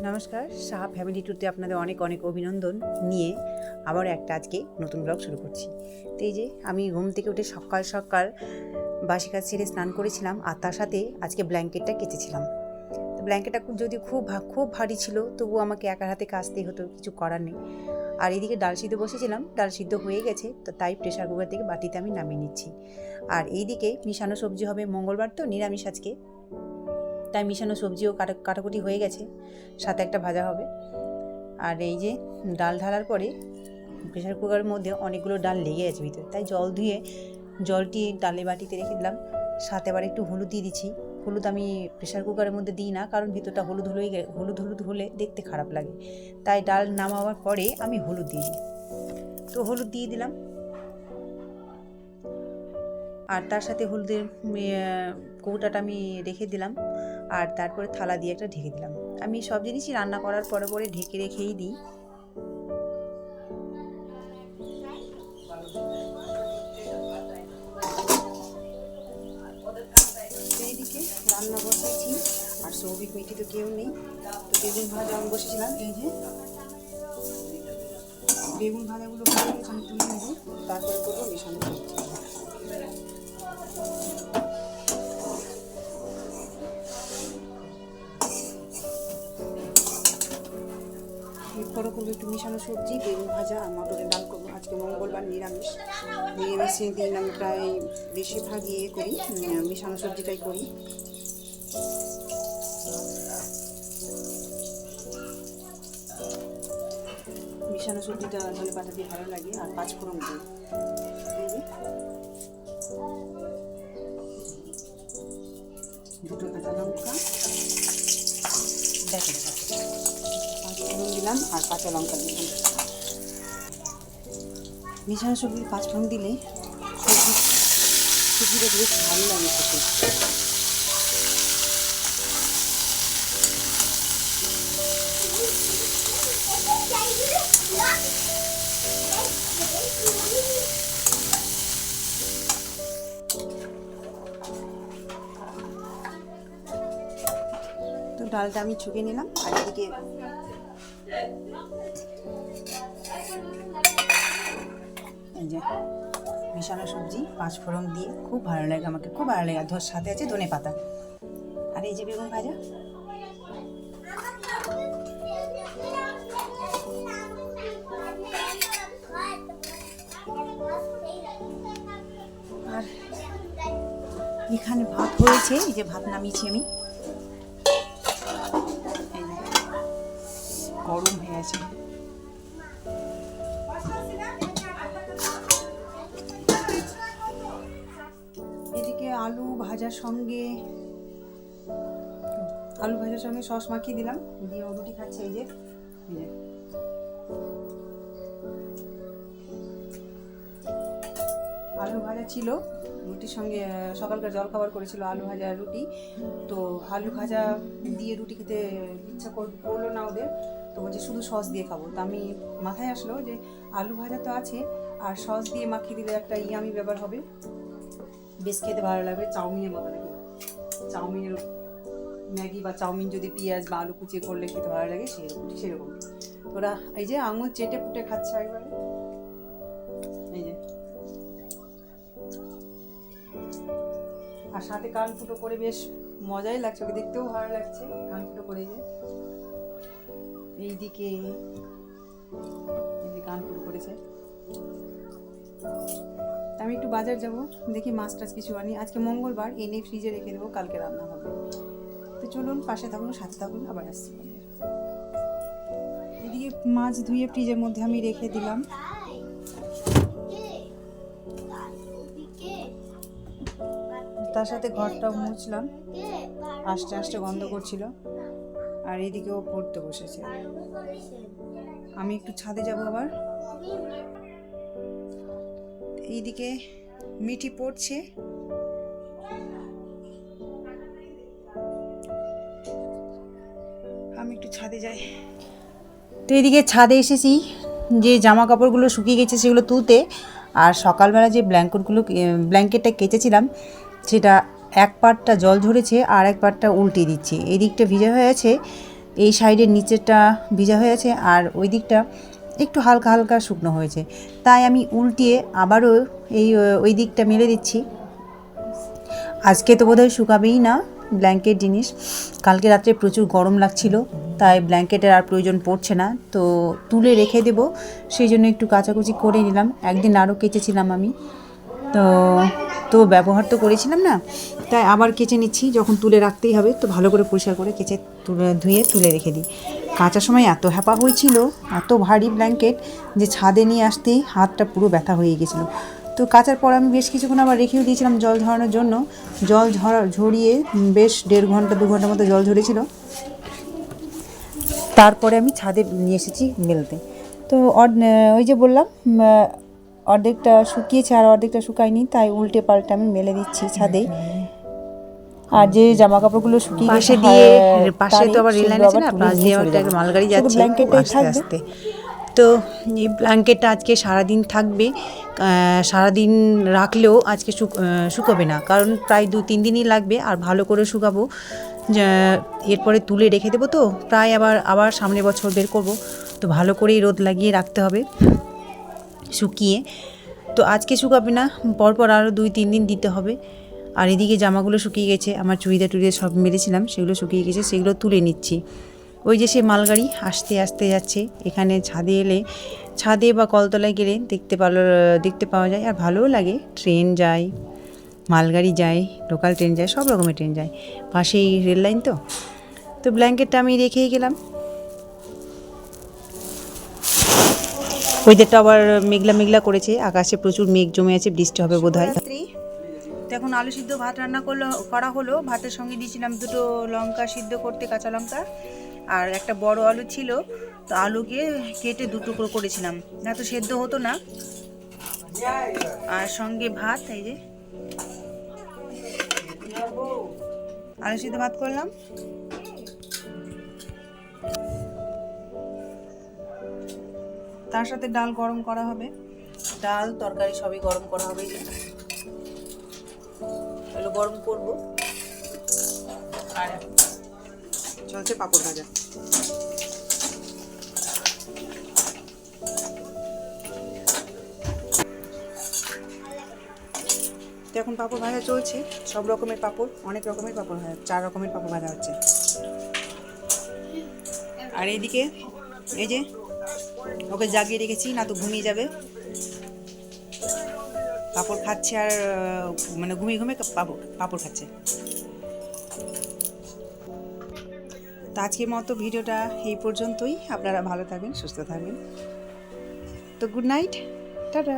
নমস্কার, সাহা ফ্যামিলি ট্যুরতে আপনাদের অনেক অনেক অভিনন্দন নিয়ে আবার একটা আজকে নতুন ব্লগ শুরু করছি। তো এই যে আমি ঘুম থেকে উঠে সকাল সকাল বাসি কাজ সেরে স্নান করেছিলাম, আর তার সাথে আজকে ব্ল্যাঙ্কেটটা কেচেছিলাম। তো ব্ল্যাঙ্কেটটা যদি খুব ভারী ছিল, তবুও আমাকে একার হাতে কাচতেই হতো, কিছু করার নেই। আর এদিকে ডাল সিদ্ধ বসেছিলাম, ডাল সিদ্ধ হয়ে গেছে, তো তাই প্রেশার কুকার থেকে বাটিতে আমি নামিয়ে নিচ্ছি। আর এইদিকে মিশানো সবজি হবে, মঙ্গলবার তো নিরামিষ আজকে, তাই মিশানো সবজিও কাটাকুটি হয়ে গেছে, সাথে একটা ভাজা হবে। আর এই যে ডাল ঢালার পরে প্রেশার কুকারের মধ্যে অনেকগুলো ডাল লেগে গেছে ভিতরে, তাই জল ধুয়ে জলটি ডালে বাটিতে রেখে দিলাম। সাথে আবার একটু হলুদ দিয়ে দিচ্ছি। হলুদ আমি প্রেশার কুকারের মধ্যে দিই না, কারণ ভিতরটা হলুদ হলে দেখতে খারাপ লাগে, তাই ডাল নামাবার পরে আমি হলুদ দিয়ে দিই। তো হলুদ দিয়ে দিলাম, আর তার সাথে হলুদের কৌটাটা আমি রেখে দিলাম, আর তারপরে থালা দিয়ে একটা ঢেকে দিলাম। আমি সব জিনিসই রান্না করার পরে পরে ঢেকে রেখেই দিই। এইদিকে রান্না বসেছি, আর সৌভিক মিটি তো কেউ নেই, তো বেগুন ভাজা আমি বসেছিলাম। এই যে বেগুন ভাজাগুলো হয়ে গেছে, আমি তুলে নেবো, তারপরে করবো মিশানো সবজি। করবো একটু মিশানো সবজি, বেগুন ভাজা আর মটরের ডাল করবো। আজকে মঙ্গলবার, নিরামিষের দিন আমি প্রায় বেশিরভাগই করি, মিশানো সবজিটাই করি। মিশানো সবজিটা ধনে পাতা দিয়ে ভালো লাগে, আর পাঁচফোড়ন দিয়ে। দুটো কাঁচা লঙ্কা দেখো, পাঁচফোড়ন দিলাম আর কাঁচা লঙ্কা দিলাম। মিশানো সবজি পাঁচফোড়ন দিলে সবজিটা বেশ ভালো লাগে খেতে। তো ডালটা আমি ছুঁকে নিলাম, আর এদিকে এই যে মিশানো সবজি পাঁচফোড়ন দিয়ে খুব ভালো লাগে, আমাকে খুব ভালো লাগে। আর সাথে আছে ধনে পাতা, আর এই যে বেগুন ভাজা। আর এখানে ভাত হয়েছে, এই যে ভাত নামিয়েছি আমি, গরম হয়ে আছে। এদিকে আলু ভাজার সঙ্গে সস মাখিয়ে দিলাম, দিয়ে রুটি খাচ্ছে। এই যে আলু ভাজা ছিল রুটির সঙ্গে, সকালকার জলখাবার করেছিল আলু ভাজা রুটি। তো আলু ভাজা দিয়ে রুটি খেতে ইচ্ছা করলো না ওদের, তো বলছে শুধু সস দিয়ে খাবো। তো আমি মাথায় আসলো যে আলু ভাজা তো আছে, আর সস দিয়ে মাখিয়ে দিলে একটা ইয়ামি ব্যাপার হবে, বেশ খেতে ভালো লাগবে। চাউমিনের মতো নাকি, চাউমিনের ম্যাগি বা চাউমিন যদি পেঁয়াজ বা আলু কুচিয়ে করলে খেতে ভালো লাগে, সেরকম ওরা এই যে আঙুল চেটে পুটে খাচ্ছে একবারে। এই যে আর সাথে কান ফুটো করে বেশ মজাই লাগছে, ওকে দেখতেও ভালো লাগছে কান ফুটো করে। যে এইদিকে কান ফুটো করেছে। আমি একটু বাজার যাব, দেখি মাছ টাছ কিছু আনি। আজকে মঙ্গলবার, এনে ফ্রিজে রেখে দেবো, কালকে রান্না হবে। তো চলুন, পাশে থাকুন, সাথে থাকুন, আবার আসছি। এদিকে মাছ ধুয়ে ফ্রিজের মধ্যে আমি রেখে দিলাম। তার সাথে ঘরটাও মুছলাম, আস্তে আস্তে গন্ধ করছিল। আর এইদিকেও পড়তে বসেছে। আমি একটু ছাদে যাব আবার। এইদিকে মিঠি পড়ছে, আমি একটু ছাদে যাই। তো এইদিকে ছাদে এসেছি, যে জামা কাপড়গুলো শুকিয়ে গেছে সেগুলো তুলতে। আর সকালবেলা যে ব্ল্যাঙ্কেটটা কেচেছিলাম, সেটা এক পাটটা জল ঝরেছে আর এক পাটটা উল্টে দিচ্ছি। এই দিকটা ভিজে হয়ে আছে, এই সাইডের নিচেরটা ভিজা হয়ে আছে আর ওই দিকটা একটু হালকা হালকা শুকনো হয়েছে, তাই আমি উল্টিয়ে আবারও ওই দিকটা মেলে দিচ্ছি। আজকে তো বোধহয় শুকাবেই না ব্ল্যাঙ্কেট জিনিস, কালকে রাত্রে প্রচুর গরম লাগছিল, তাই ব্ল্যাঙ্কেটের আর প্রয়োজন পড়ছে না, তো তুলে রেখে দেব, সেই জন্য একটু কাচাকুচি করে নিলাম। একদিন আরও কেচেছিলাম আমি, তো ব্যবহার তো করেছিলাম না, তাই আবার কেচে নিচ্ছি, যখন তুলে রাখতেই হবে তো ভালো করে পরিষ্কার করে কেচে ধুয়ে তুলে রেখে দিই। কাচার সময় এত হ্যাপা হয়েছিল, এত ভারী ব্ল্যাঙ্কেট যে ছাদে নিয়ে আসতেই হাতটা পুরো ব্যথা হয়ে গেছিলো। তো কাচার পর আমি বেশ কিছুক্ষণ আবার রেখেও দিয়েছিলাম জল ঝরানোর জন্য। জল ঝরিয়ে বেশ 1.5 ঘন্টা 2 ঘন্টার মতো জল ঝরেছিল, তারপরে আমি ছাদে নিয়ে এসেছি মেলতে। তো ওই যে বললাম অর্ধেকটা শুকিয়েছে আর অর্ধেকটা শুকায়নি, তাই উল্টে পাল্টে আমি মেলে দিচ্ছি ছাদেই। আর যে জামা কাপড়গুলো শুকিয়ে গেছে পাশে তো আবার রেল লাইন আছে না, পাশ দিয়ে একটা মালগাড়ি যাচ্ছে আস্তে আস্তে। তো এই ব্ল্যাঙ্কেটটা আজকে সারাদিন থাকবে, সারাদিন রাখলেও আজকে শুকোবে না, কারণ প্রায় 2-3 দিনই লাগবে, আর ভালো করে শুকাবো, এরপরে তুলে রেখে দেবো, তো প্রায় আবার সামনের বছর বের করব, তো ভালো করেই রোদ লাগিয়ে রাখতে হবে শুকিয়ে। তো আজকে শুকাবে না, পরপর আরও 2-3 দিন দিতে হবে। আর এদিকে জামাগুলো শুকিয়ে গেছে, আমার চুড়িদার সব মেরেছিলাম সেগুলো শুকিয়ে গেছে, সেগুলো তুলে নিচ্ছি। ওই যে সে মালগাড়ি আস্তে আস্তে যাচ্ছে, এখানে ছাদে বা কলতলায় গেলে দেখতে পাওয়া যায়, আর ভালোও লাগে। ট্রেন যায়, মালগাড়ি যায়, লোকাল ট্রেন যায়, সব রকমের ট্রেন যায়, পাশেই রেল লাইন। তো ব্ল্যাঙ্কেটটা আমি রেখেই গেলাম। ওয়েদারটা আবার মেঘলা মেঘলা করেছে, আকাশে প্রচুর মেঘ জমে আছে, বৃষ্টি হবে বোধহয়। তো এখন আলু সিদ্ধ ভাত রান্না করা হলো, ভাতের সঙ্গে দিয়েছিলাম 2টো লঙ্কা সিদ্ধ করতে, কাঁচা লঙ্কা, আর একটা বড় আলু ছিল, তো আলুকে কেটে 2 টুকরো করেছিলাম, না তো সেদ্ধ হতো না। আর সঙ্গে ভাত, এই যে আলু সিদ্ধ ভাত করলাম। তার সাথে ডাল গরম করা হবে, ডাল তরকারি সবই গরম করা হবে, এগুলো গরম করবো। আর চলছে পাঁপড় ভাজা। তো এখন পাঁপড় ভাজা চলছে, সব রকমের পাঁপড়, অনেক রকমের পাঁপড় ভাজা, 4 রকমের পাঁপড় ভাজা হচ্ছে। আর এইদিকে এই যে ওকে জাগিয়ে রেখেছি, না তো ঘুমিয়ে যাবে, পাঁপড় খাচ্ছে, আর মানে ঘুমিয়ে ঘুমিয়ে পাঁপড় খাচ্ছে। তো আজকের মতো ভিডিওটা এই পর্যন্তই, আপনারা ভালো থাকবেন, সুস্থ থাকবেন, তো গুড নাইট, টাটা।